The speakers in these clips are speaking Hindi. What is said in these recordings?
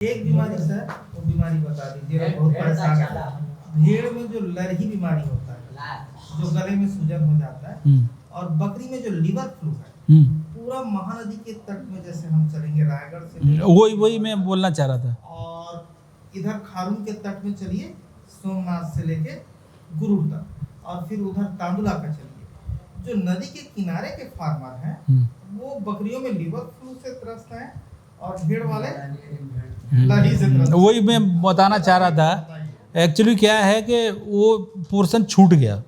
एक बीमारी सर, वो बीमारी बता दीजिए, बहुत परेशान है। भेड़ में जो लरही बीमारी होता है, जो गले में सूजन हो जाता है, और बकरी में जो लिवर फ्लू है, पूरा महानदी के तट में जैसे हम चलेंगे रायगढ़ से, वही मैं बोलना चाह रहा था, और इधर खारून के तट में चलिए सोमनाथ से लेके गुरुड़ तक, और फिर उधर तांदुला का चलिए। जो नदी के किनारे के फार्मर हैं वो बकरियों में लिवर फ्लू से त्रस्त हैं और भेड़ वाले लरही से त्रस्त। वही मैं बताना चाह रहा था। एक्चुअली क्या है कि वो पोर्शन छूट गया।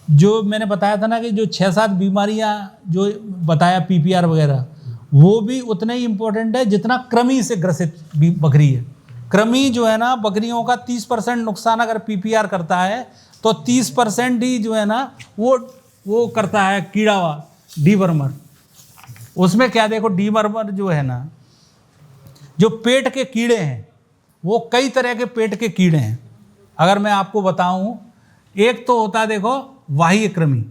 जो मैंने बताया था ना कि जो 6-7 बीमारियां जो बताया पीपीआर वगैरह, वो भी उतना ही इम्पोर्टेंट है जितना कृमि से ग्रसित बकरी है। कृमि जो है ना, बकरियों का 30% नुकसान अगर पीपीआर करता है तो 30% ही जो है ना वो करता है कीड़ा डीवर्मर। उसमें क्या देखो, डीवर्मर जो है ना, जो पेट के कीड़े हैं, वो कई तरह के पेट के कीड़े हैं। अगर मैं आपको बताऊं, एक तो होता है देखो वाही कृमि।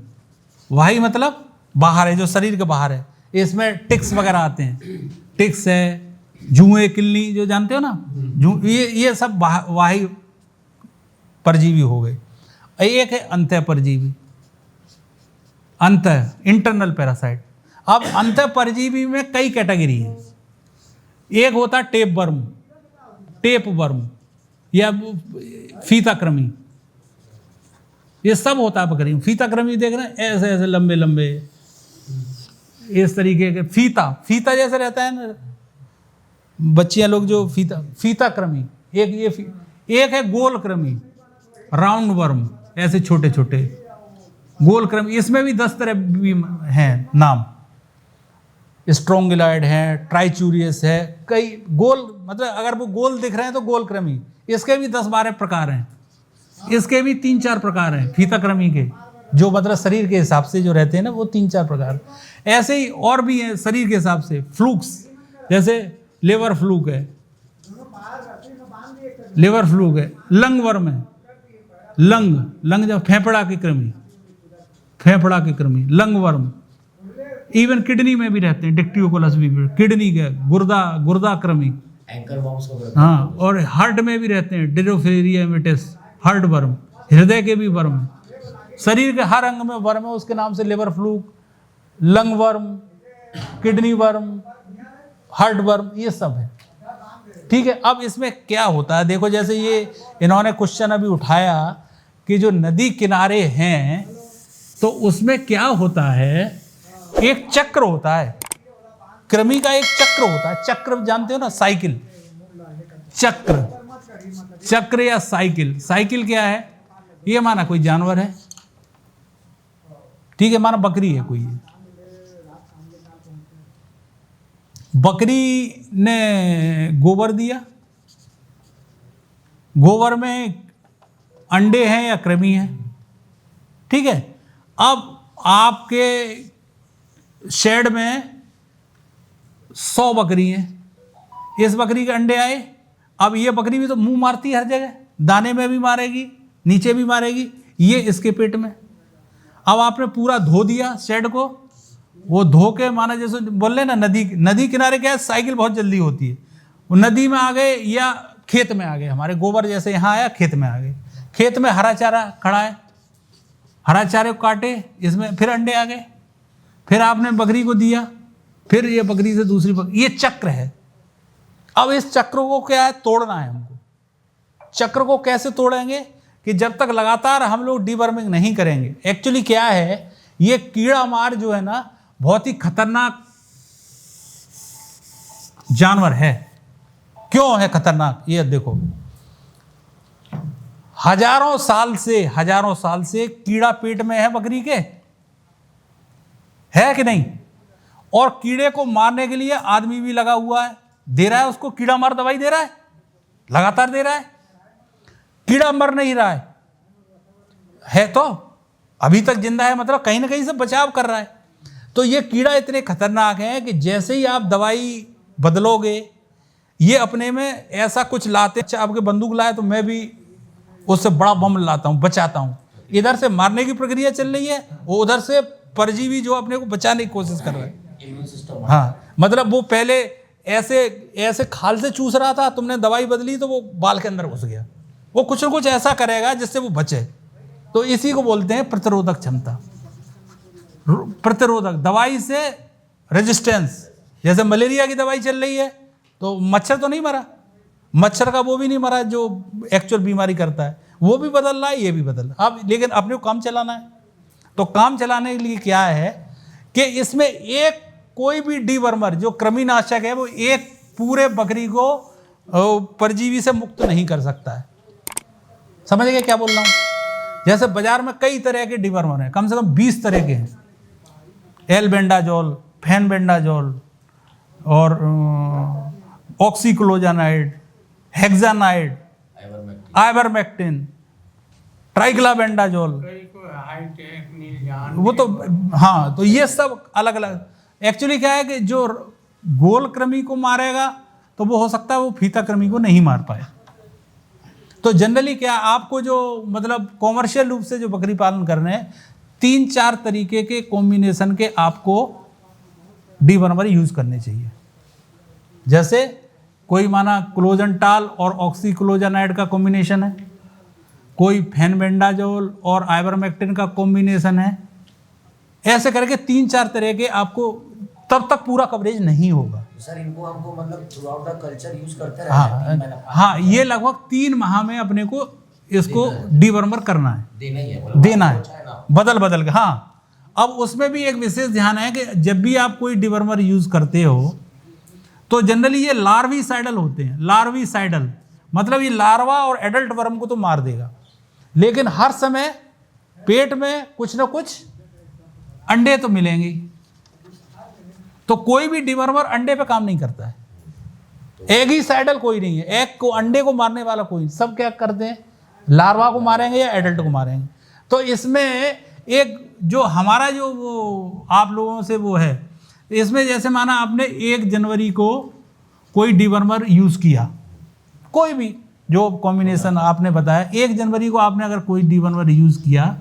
वाही मतलब बाहर है, जो शरीर के बाहर है। इसमें टिक्स वगैरह आते हैं, टिक्स है, जुएं, किल्ली जो जानते हो ना, ये सब वाही परजीवी हो गए। एक है अंतः परजीवी, अंतः इंटरनल पैरासाइट। अब अंतः परजीवी में कई कैटेगरी है। एक होता टेप वर्म या फीता कृमि, ये सब होता है बकरी में। फीता कृमि देख रहे हैं, ऐसे ऐसे लंबे लंबे इस तरीके के फीता जैसे रहता है ना, बच्चियां लोग जो फीता कृमि। एक है गोल कृमि, राउंड वर्म, ऐसे छोटे छोटे गोल कृमि। इसमें भी 10 तरह भी हैं नाम। स्ट्रोंगिलॉइड है, ट्राइचूरियस है, कई गोल, मतलब अगर वो गोल दिख रहे हैं तो गोल कृमि। इसके भी 10-12 प्रकार हैं। इसके भी 3-4 प्रकार हैं फीता कृमि के, जो मतलब शरीर के हिसाब से जो रहते हैं ना, वो 3-4 प्रकार। ऐसे ही और भी हैं शरीर के हिसाब से। फ्लूक्स, जैसे लिवर फ्लूक है, लंग वर्म है, लंग जब फेफड़ा की कृमि, लंग वर्म। इवन किडनी में भी रहते हैं, डिक्टियोकोलस भी, किडनी के गुर्दा कृमि, हाँ। और हार्ट में भी रहते हैं, डिरोफेरिया इमिटिस, हार्ट वर्म। हृदय के भी वर्म है, शरीर के हर अंग में वर्म है, उसके नाम से liver fluke, lung worm, kidney worm, heart worm, ये सब है। ठीक है। अब इसमें क्या होता है देखो, जैसे ये इन्होंने क्वेश्चन अभी उठाया कि जो नदी किनारे हैं तो उसमें क्या होता है, एक चक्र होता है, कृमि का एक चक्र होता है। चक्र जानते हो ना, साइकिल, चक्र या साइकिल क्या है? ये माना कोई जानवर है, ठीक है, माना बकरी है कोई। बकरी ने गोबर दिया, गोबर में अंडे हैं या कृमि है, ठीक है। अब आपके शेड में 100 बकरी हैं, इस बकरी के अंडे आए। अब ये बकरी भी तो मुंह मारती है हर जगह, दाने में भी मारेगी, नीचे भी मारेगी, ये इसके पेट में। अब आपने पूरा धो दिया शेड को, वो धो के माना जैसे बोल रहे ना, नदी किनारे क्या है, साइकिल बहुत जल्दी होती है। वो नदी में आ गए या खेत में आ गए, हमारे गोबर जैसे यहाँ आया, खेत में आ गए। खेत में हरा चारा खड़ा है, हरा चारे को काटे, इसमें फिर अंडे आ गए, फिर आपने बकरी को दिया, फिर ये बकरी से दूसरी बकरी, ये चक्र है। अब इस चक्र को क्या है, तोड़ना है हमको। चक्र को कैसे तोड़ेंगे कि जब तक लगातार हम लोग डीवर्मिंग नहीं करेंगे। एक्चुअली क्या है, ये कीड़ा मार जो है ना, बहुत ही खतरनाक जानवर है। क्यों है खतरनाक, ये देखो, हजारों साल से कीड़ा पेट में है बकरी के, है कि नहीं? और कीड़े को मारने के लिए आदमी भी लगा हुआ है, दे रहा है उसको, कीड़ा मार दवाई दे रहा है, लगातार दे रहा है, कीड़ा मर नहीं रहा है तो अभी तक जिंदा है, मतलब कहीं ना कहीं से बचाव कर रहा है। तो ये कीड़ा इतने खतरनाक है कि जैसे ही आप दवाई बदलोगे, ये अपने में ऐसा कुछ लाते। अच्छा, आपके बंदूक लाए तो मैं भी उससे बड़ा बम लाता हूं, बचाता हूं। इधर से मारने की प्रक्रिया चल रही है, वो उधर से परजीवी जो अपने को बचाने की कोशिश कर रहा है। हाँ, मतलब वो पहले ऐसे ऐसे खाल से चूस रहा था, तुमने दवाई बदली तो वो बाल के अंदर घुस गया। वो कुछ ना कुछ ऐसा करेगा जिससे वो बचे। तो इसी को बोलते हैं प्रतिरोधक क्षमता। प्रतिरोधक, दवाई से रेजिस्टेंस। जैसे मलेरिया की दवाई चल रही है तो मच्छर तो नहीं मरा, मच्छर का वो भी नहीं मरा जो एक्चुअल बीमारी करता है, वो भी बदल रहा है, ये भी बदल रहा है। अब लेकिन अपने को काम चलाना है, तो काम चलाने के लिए क्या है कि इसमें एक कोई भी डीवर्मर जो कृमिनाशक है वो एक पूरे बकरी को परजीवी से मुक्त नहीं कर सकता है। समझ गए क्या बोल रहा हूँ? जैसे बाजार में कई तरह के डीवर्मर हैं, कम से कम 20 तरह के हैं। एल्बेंडाजोल, फेनबेंडाजोल और ऑक्सीक्लोजानाइड, हेक्सानाइड, आइवरमेक्टिन, ट्राइक्लाबेंडाजोल, वो तो हाँ, तो ये सब अलग अलग। एक्चुअली क्या है कि जो गोल कृमि को मारेगा तो वो हो सकता है वो फीता कृमि को नहीं मार पाए। तो जनरली क्या आपको जो मतलब कॉमर्शियल रूप से जो बकरी पालन कर रहे हैं, 3-4 तरीके के कॉम्बिनेशन के आपको डीवर्मर यूज करने चाहिए। जैसे कोई माना क्लोजेंटाल और ऑक्सीक्लोजानाइड का कॉम्बिनेशन है, कोई फेनबेंडाजोल और आइवरमेक्टिन का कॉम्बिनेशन है। ऐसे करके 3-4 तरह के आपको, तब तक पूरा कवरेज नहीं होगा। सर इनको हमको मतलब through out the culture use करते रहना है? हाँ, ये लगभग 3 माह में अपने को इसको डीवर्मर करना है, देना है बदल बदल के। हाँ, अब उसमें भी एक विशेष ध्यान है कि जब भी आप कोई डीवर्मर यूज करते हो तो जनरली ये लार्विसाइडल होते हैं। लार्विसाइडल मतलब ये लार्वा और एडल्ट वर्म को तो मार देगा, लेकिन हर समय पेट में कुछ ना कुछ अंडे तो मिलेंगे। तो कोई भी डीवर्मर अंडे पे काम नहीं करता है। एगिसाइडल कोई नहीं है, एग को, अंडे को मारने वाला कोई नहीं। सब क्या करते हैं, लार्वा को मारेंगे या एडल्ट को मारेंगे। तो इसमें एक जो हमारा जो वो आप लोगों से वो है, इसमें जैसे माना आपने 1 जनवरी को कोई डीवर्मर यूज किया, कोई भी जो कॉम्बिनेशन आपने बताया, 1 जनवरी को आपने अगर कोई डीवर्मर यूज किया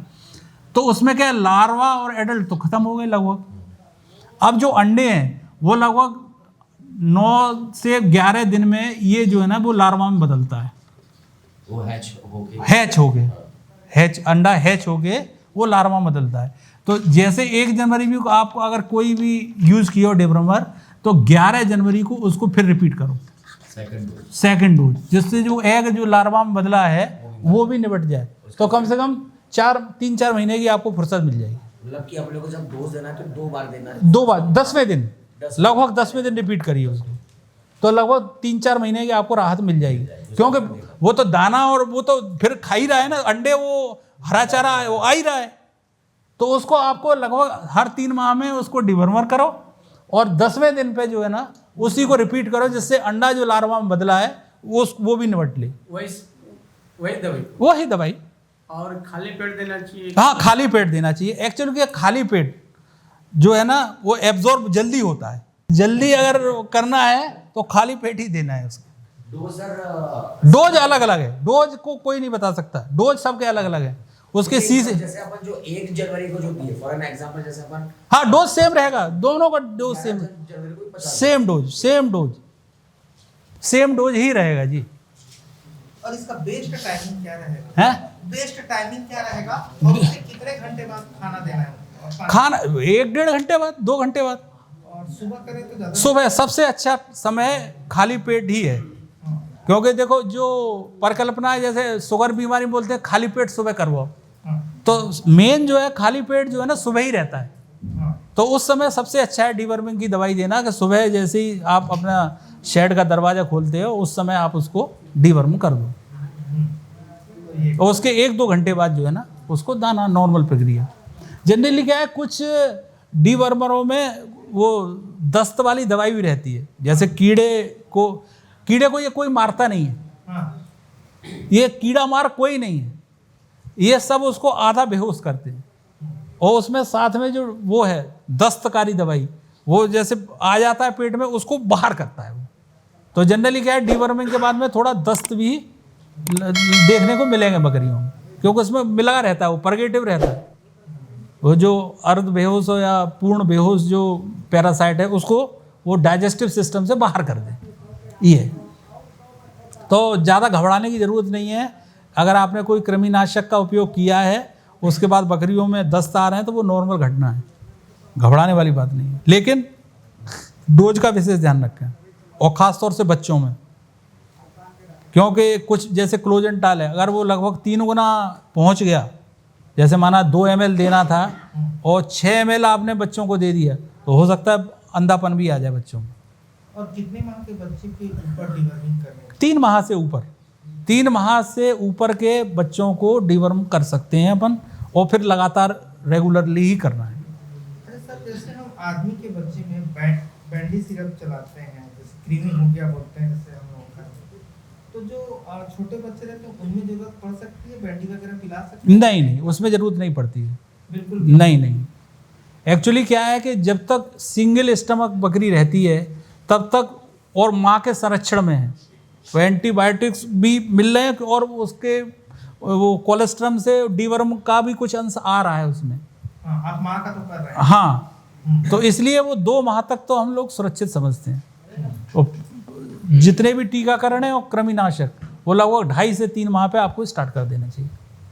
तो उसमें क्या लार्वा और एडल्ट तो खत्म हो गए लगभग। अब जो अंडे हैं वो लगभग 9 से 11 दिन में ये जो है ना वो लार्वा में बदलता है, वो हैच हो गए, अंडा हैच हो के वो लार्वा में बदलता है। तो जैसे 1 जनवरी में आपको अगर कोई भी यूज किया हो डीवर्मर, तो 11 जनवरी को उसको फिर रिपीट करो, सेकंड डोज, जिससे जो एग जो लार्वा में बदला है वो भी निपट जाए। तो कम से कम 3-4 महीने की आपको फुर्सत मिल जाएगी। मतलब कि आप लोगों को जब डोज देना है तो 2 बार देना है? 2 बार, 10वें दिन, लगभग 10वें दिन रिपीट करिए उसको, तो लगभग 3-4 महीने की आपको राहत मिल जाएगी। क्योंकि वो तो दाना और वो तो फिर खा ही रहा है ना, अंडे वो हरा चारा है वो आ ही रहा है। तो उसको आपको लगभग हर 3 माह में उसको डीवर्मर करो और 10वें दिन पे जो है ना उसी को रिपीट करो, जिससे अंडा जो लार्वा में बदला है वो भी निपट ले। वही दवाई और खाली पेट देना चाहिए? हाँ, खाली पेट देना चाहिए। एक्चुअली क्या, खाली पेट जो है ना वो एब्जॉर्ब जल्दी होता है। जल्दी अगर करना है तो खाली पेट ही देना है उसको। डोज अलग अलग है, डोज को कोई नहीं बता सकता, डोज सबके अलग अलग है। उसके सी से जैसे अपन जो 1 जनवरी को जो दिए फॉर एन एग्जांपल, जैसे अपन, हाँ डोज सेम रहेगा, दोनों का डोज सेम डोज ही रहेगा जी। और इसका बेस्ट टाइमिंग क्या रहेगा? हैं? बेस्ट टाइमिंग क्या रहेगा और उसे कितने घंटे बाद खाना देना है? खाना 1-1.5 घंटे बाद, 2 घंटे बाद। और सुबह करें तो ज्यादा? सुबह सबसे अच्छा समय खाली पेट ही है। क्योंकि देखो जो परिकल्पना है, जैसे शुगर बीमारी बोलते हैं खाली पेट सुबह करवाओ, तो मेन जो है खाली पेट जो है ना सुबह ही रहता है। तो उस समय सबसे अच्छा है डीवर्मिंग की दवाई देना, कि सुबह जैसे ही आप अपना शेड का दरवाजा खोलते हो उस समय आप उसको डीवर्म कर दो, और उसके 1-2 घंटे बाद जो है ना उसको दाना, नॉर्मल प्रक्रिया। जनरली क्या है, कुछ डीवर्मरों में वो दस्त वाली दवाई भी रहती है। जैसे कीड़े को ये कोई मारता नहीं है, ये कीड़ा मार कोई नहीं है, ये सब उसको आधा बेहोश करते हैं। और उसमें साथ में जो वो है दस्तकारी दवाई, वो जैसे आ जाता है पेट में उसको बाहर करता है वो। तो जनरली क्या है, डीवर्मिंग के बाद में थोड़ा दस्त भी देखने को मिलेंगे बकरियों में, क्योंकि उसमें मिला रहता है, वो परगेटिव रहता है। वो जो अर्ध बेहोश हो या पूर्ण बेहोश जो पैरासाइट है उसको वो डाइजेस्टिव सिस्टम से बाहर कर दें। ये तो ज़्यादा घबराने की ज़रूरत नहीं है। अगर आपने कोई कृमिनाशक का उपयोग किया है, उसके बाद बकरियों में दस्त आ रहे हैं, तो वो नॉर्मल घटना है, घबराने वाली बात नहीं है। लेकिन डोज का विशेष ध्यान रखें, और ख़ास तौर से बच्चों में, क्योंकि कुछ जैसे क्लोजेंटाल है, अगर वो लगभग 3 गुना पहुंच गया, जैसे माना 2 ml देना था और 6 ml आपने बच्चों को दे दिया, तो हो सकता है अंधापन भी आ जाए बच्चों में। और कितने माह के बच्चे के ऊपर डिवर्मिंग करने? 3 माह से ऊपर, 3 माह से ऊपर के बच्चों को डिवर्म कर सकते हैं अपन, और फिर लगातार रेगुलरली ही करना है। अरे सर, जैसे हम आदमी के बच्चे में बैंडी सिरप चलाते हैं, जैसे क्रीमी हो गया बोलते हैं, जैसे हम लोग का, तो जो छोटे बच्चे रहते हैं उनमें जरूरत पड़ सकती है, बैंडी वगैरह पिला सकते हैं? नहीं, उसमें ज़रूरत नहीं पड़ती है, बिल्कुल नहीं। एक्चुअली क्या है कि जब तक सिंगल स्टमक बकरी रहती है तब तक, और माँ के संरक्षण में है, तो एंटीबायोटिक्स भी मिल रहे हैं, और उसके वो कोलेस्ट्रम से डिवर्म का भी कुछ अंश आ रहा है उसमें। हाँ, आप माँ का तो कर रहे हैं। हाँ, तो इसलिए वो 2 माह तक तो हम लोग सुरक्षित समझते हैं। और जितने भी टीकाकरण है और कृमिनाशक, वो लगभग 2.5 से 3 माह पे आपको स्टार्ट कर देना चाहिए।